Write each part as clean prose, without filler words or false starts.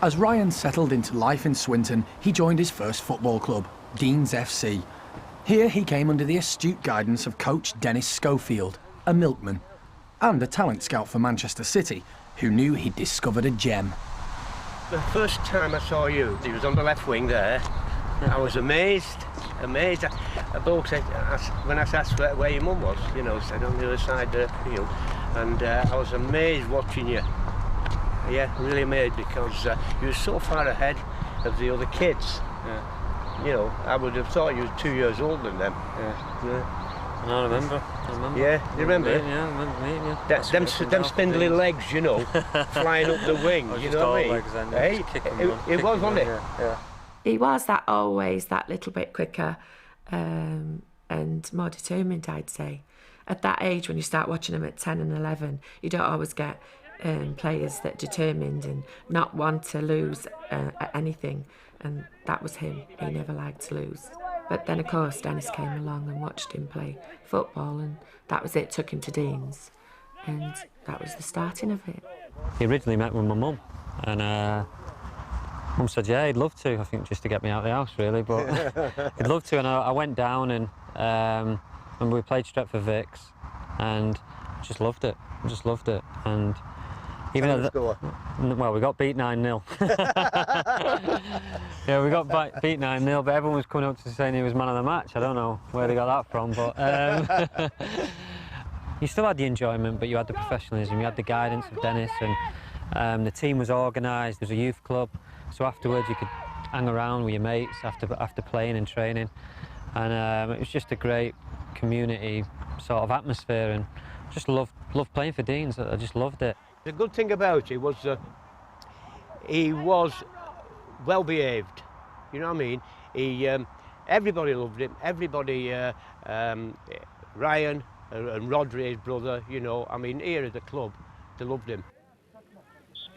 As Ryan settled into life in Swinton, he joined his first football club, Dean's FC. Here he came under the astute guidance of coach Dennis Schofield, a milkman, and a talent scout for Manchester City, who knew he'd discovered a gem. The first time I saw you, he was on the left wing there. I was amazed. A bloke said, when I asked where your mum was, you know, said on the other side of the field, and I was amazed watching you. Yeah, really amazed, because you were so far ahead of the other kids. Yeah. You know, I would have thought you were 2 years older than them. Yeah. And I remember. Yeah, you remember? Yeah, I remember meeting you. Them spindly legs, you know, flying up the wing, you know what I mean? Legs then, Hey, it was, wasn't it? Yeah. He was always that little bit quicker and more determined, I'd say. At that age, when you start watching them at 10 and 11, you don't always get players that are determined and not want to lose at anything, and that was him. He never liked to lose. But then, of course, Dennis came along and watched him play football, and that was it, took him to Dean's, and that was the starting of it. He originally met with my mum, and Mum said, yeah, he'd love to, I think just to get me out of the house, really, but he'd love to, and I went down, and remember we played Stretford Vicks, and just loved it, and even though, well, we got beat 9-0. Yeah, we got beat 9-0, but everyone was coming up to saying he was man of the match. I don't know where they got that from, but you still had the enjoyment, but you had the professionalism, you had the guidance of Dennis, and the team was organised. There was a youth club, so afterwards you could hang around with your mates after playing and training, and it was just a great community sort of atmosphere, and just loved playing for Dean's. I just loved it. The good thing about it was he was well behaved. You know what I mean? Everybody loved him. Everybody, Ryan and Rodri, his brother. You know, I mean, here at the club, they loved him.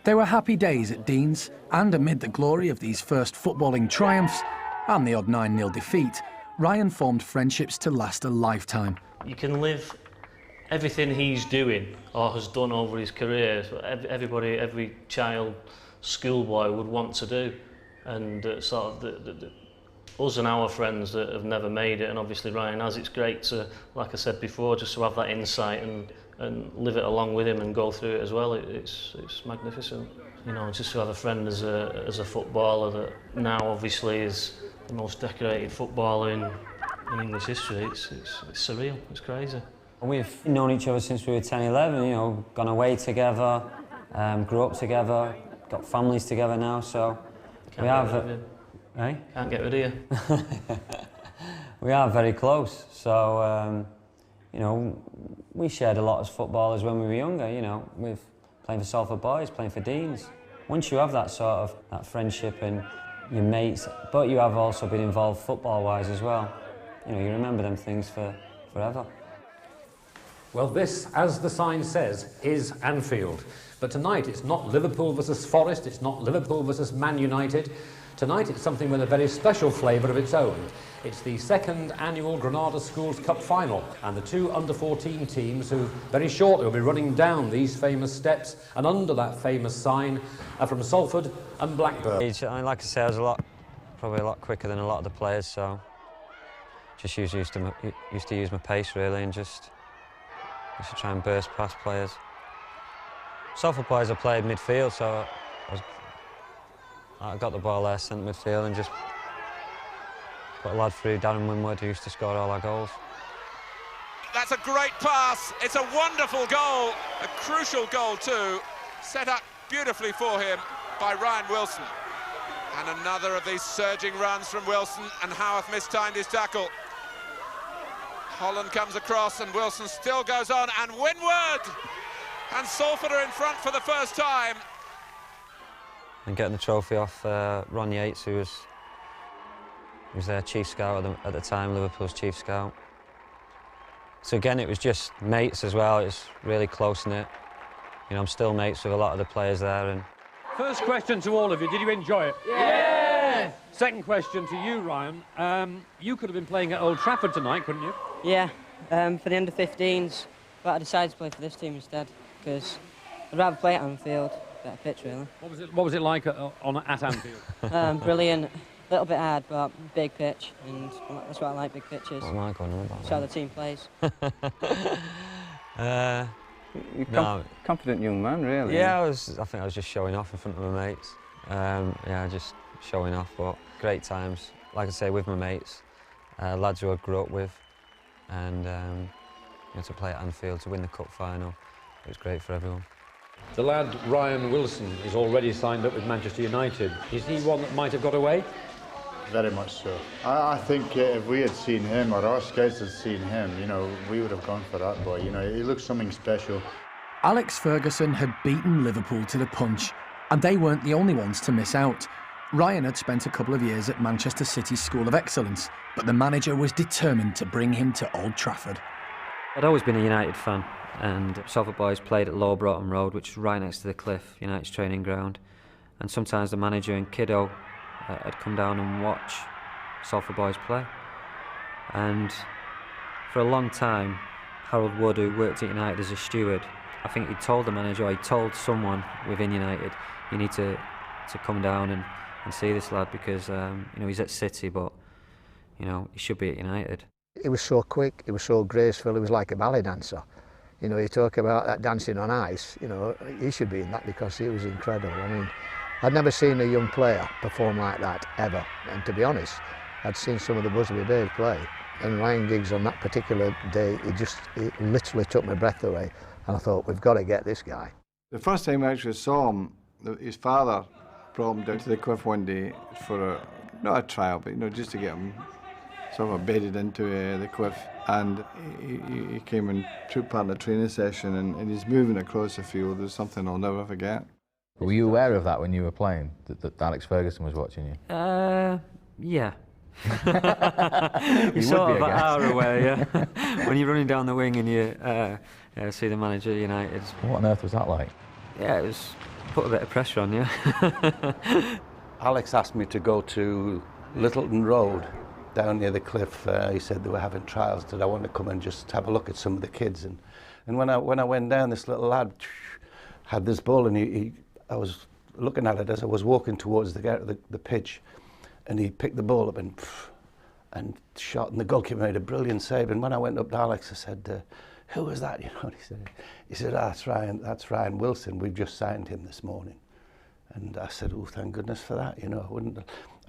They were happy days at Dean's, and amid the glory of these first footballing triumphs and the odd 9-0 defeat, Ryan formed friendships to last a lifetime. You can live everything he's doing or has done over his career. Everybody, every child, schoolboy would want to do, and sort of us and our friends that have never made it, and obviously Ryan has. It's great to, like I said before, just to have that insight and live it along with him and go through it as well. It's magnificent. You know, just to have a friend as a footballer that now obviously is the most decorated footballer in English history. It's surreal. It's crazy. We've known each other since we were 10, 11, you know, gone away together, grew up together, got families together now, so we have... Can't get rid of you. We are very close, so, you know, we shared a lot as footballers when we were younger, you know, with playing for Salford Boys, playing for Dean's. Once you have that sort of that friendship and your mates, but you have also been involved football-wise as well, you know, you remember them things for forever. Well, this, as the sign says, is Anfield. But tonight it's not Liverpool versus Forest, it's not Liverpool versus Man United. Tonight it's something with a very special flavour of its own. It's the second annual Granada Schools Cup final, and the two under-14 teams who very shortly will be running down these famous steps and under that famous sign are from Salford and Blackburn. Like I say, I was probably a lot quicker than a lot of the players, so just used to use my pace really, and just to try and burst past players. Salford Boys, I played midfield, so I got the ball there, sent midfield, and just put a lad through, Darren Winwood, who used to score all our goals. That's a great pass. It's a wonderful goal, a crucial goal too, set up beautifully for him by Ryan Wilson. And another of these surging runs from Wilson, and Howarth mistimed his tackle. Holland comes across and Wilson still goes on, and Winwood! And Salford are in front for the first time. And getting the trophy off Ron Yates, who was their chief scout at the time, Liverpool's chief scout. So again, it was just mates as well. It's really close-knit. You know, I'm still mates with a lot of the players there. And First question to all of you, did you enjoy it? Yeah! Second question to you, Ryan. You could have been playing at Old Trafford tonight, couldn't you? Yeah, for the under-15s, but I decided to play for this team instead, because I'd rather play at Anfield. better pitch, really. What was it like at Anfield? Brilliant. A little bit hard, but big pitch, and that's what I like, big pitches. What am I going on about? That's how the team plays. No. Confident young man, really. Yeah, I think I was just showing off in front of my mates. Yeah, just showing off, but great times. Like I say, with my mates, lads who I grew up with, and to play at Anfield, to win the cup final, it was great for everyone. The lad Ryan Wilson is already signed up with Manchester United. Is he one that might have got away? Very much so. I think if we had seen him, or our scouts had seen him, we would have gone for that boy. He looks something special. Alex Ferguson had beaten Liverpool to the punch, and they weren't the only ones to miss out. Ryan had spent a couple of years at Manchester City's School of Excellence, but the manager was determined to bring him to Old Trafford. I'd always been a United fan, and Salford Boys played at Low Broughton Road, which is right next to the cliff, United's training ground. And sometimes the manager and Kiddo had come down and watch Salford Boys play. And for a long time, Harold Wood, who worked at United as a steward, I think he told the manager, or he told someone within United, you need to come down and see this lad, because he's at City, but he should be at United. He was so quick, he was so graceful, he was like a ballet dancer. You talk about that dancing on ice, he should be in that because he was incredible. I mean, I'd never seen a young player perform like that, ever. And to be honest, I'd seen some of the Busby Babes play. And Ryan Giggs on that particular day, he literally took my breath away. And I thought, we've got to get this guy. The first time I actually saw him, his father brought him down to the cliff one day for not a trial, but just to get him sort of bedded into the cliff. And he came and took part in a training session, and he's moving across the field. There's something I'll never forget. Were you aware of that when you were playing, that Alex Ferguson was watching you? Yeah. You sort of are aware, yeah. When you're running down the wing and you see the manager of United. What on earth was that like? Yeah, it was put a bit of pressure on you. Alex asked me to go to Littleton Road down near the cliff. He said they were having trials. Did I want to come and just have a look at some of the kids? And when I went down, this little lad had this ball, and I was looking at it as I was walking towards the pitch, and he picked the ball up and shot, and the goalkeeper made a brilliant save. And when I went up to Alex, I said, "Who was that?" And he said, "That's Ryan Wilson. We've just signed him this morning." And I said, "Oh, thank goodness for that."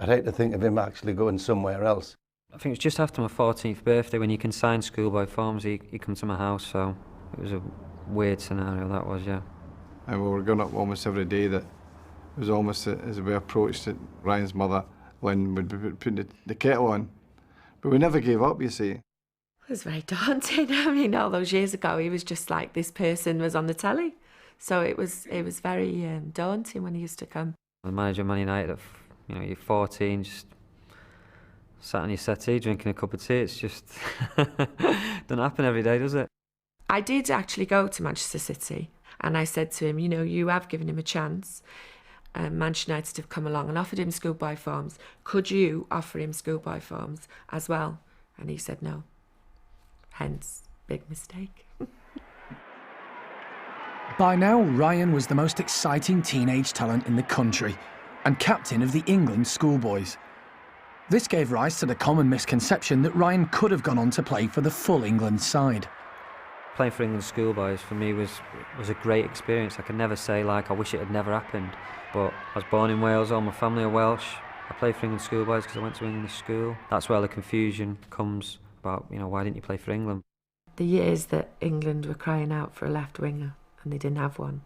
I'd hate to think of him actually going somewhere else. I think it was just after my 14th birthday when you can sign schoolboy forms. He come to my house, so it was a weird scenario, that was, yeah. And we were going up almost every day. That it was almost as we approached it, Ryan's mother, Lynn, would be putting the kettle on. But we never gave up, you see. It was very daunting. I mean, all those years ago, he was just like this person was on the telly. So it was very daunting when he used to come. The manager of Man United, you're 14, just sat on your settee drinking a cup of tea. It's just doesn't happen every day, does it? I did actually go to Manchester City, and I said to him, you have given him a chance. Manchester United have come along and offered him schoolboy forms. Could you offer him schoolboy forms as well? And he said no. Hence, big mistake. By now, Ryan was the most exciting teenage talent in the country and captain of the England schoolboys. This gave rise to the common misconception that Ryan could have gone on to play for the full England side. Playing for England schoolboys for me was a great experience. I can never say I wish it had never happened. But I was born in Wales, all my family are Welsh. I played for England schoolboys because I went to English school. That's where the confusion comes about, why didn't you play for England? The years that England were crying out for a left winger and they didn't have one.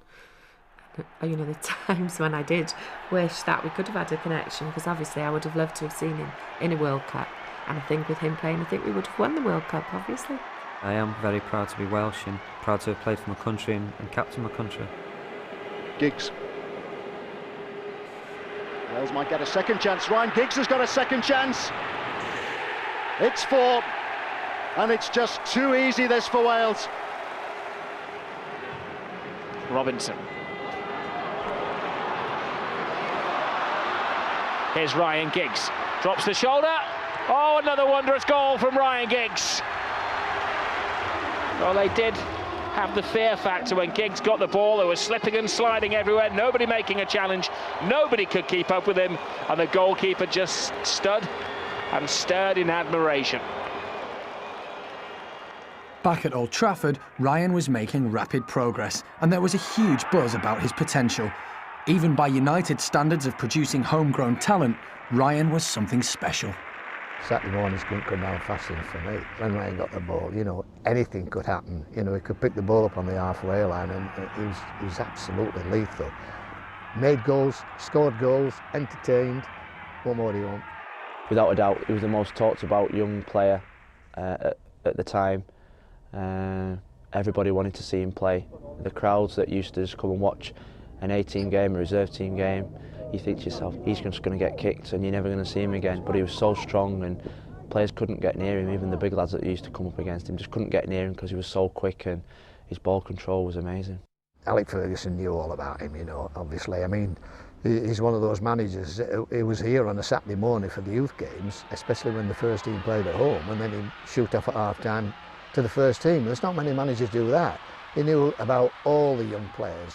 The times when I did wish that we could have had a connection, because obviously I would have loved to have seen him in a World Cup. And I think with him playing, I think we would have won the World Cup, obviously. I am very proud to be Welsh and proud to have played for my country and captain my country. Giggs. Wales might get a second chance. Ryan Giggs has got a second chance. It's 4, and it's just too easy, this, for Wales. Robinson. Here's Ryan Giggs. Drops the shoulder. Oh, another wondrous goal from Ryan Giggs. Well, they did have the fear factor when Giggs got the ball. They were slipping and sliding everywhere, nobody making a challenge, nobody could keep up with him, and the goalkeeper just stood and stared in admiration. Back at Old Trafford, Ryan was making rapid progress, and there was a huge buzz about his potential. Even by United standards of producing homegrown talent, Ryan was something special. Saturday mornings couldn't come down fast enough for me. When Ryan got the ball, you know, anything could happen. You know, he could pick the ball up on the halfway line, and he was absolutely lethal. Made goals, scored goals, entertained. What more do you want? Without a doubt, he was the most talked about young player at the time. Everybody wanted to see him play. The crowds that used to just come and watch an A-team game, a reserve team game, you think to yourself, he's just going to get kicked and you're never going to see him again. But he was so strong and players couldn't get near him. Even the big lads that used to come up against him just couldn't get near him because he was so quick and his ball control was amazing. Alex Ferguson knew all about him, you know, obviously. I mean, he's one of those managers. He was here on a Saturday morning for the youth games, especially when the first team played at home, and then he'd shoot off at half-time to the first team. There's not many managers do that. He knew about all the young players,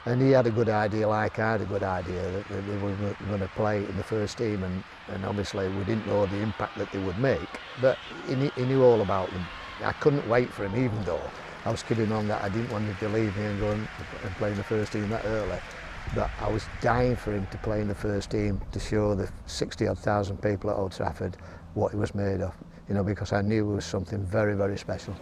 and he had a good idea, like I had a good idea, that they were going to play in the first team, and obviously we didn't know the impact that they would make, but he knew all about them. I couldn't wait for him, even though I was kidding on that I didn't want him to leave me and go and play in the first team that early. But I was dying for him to play in the first team to show the 60-odd thousand people at Old Trafford what he was made of, you know, because I knew he was something very, very special.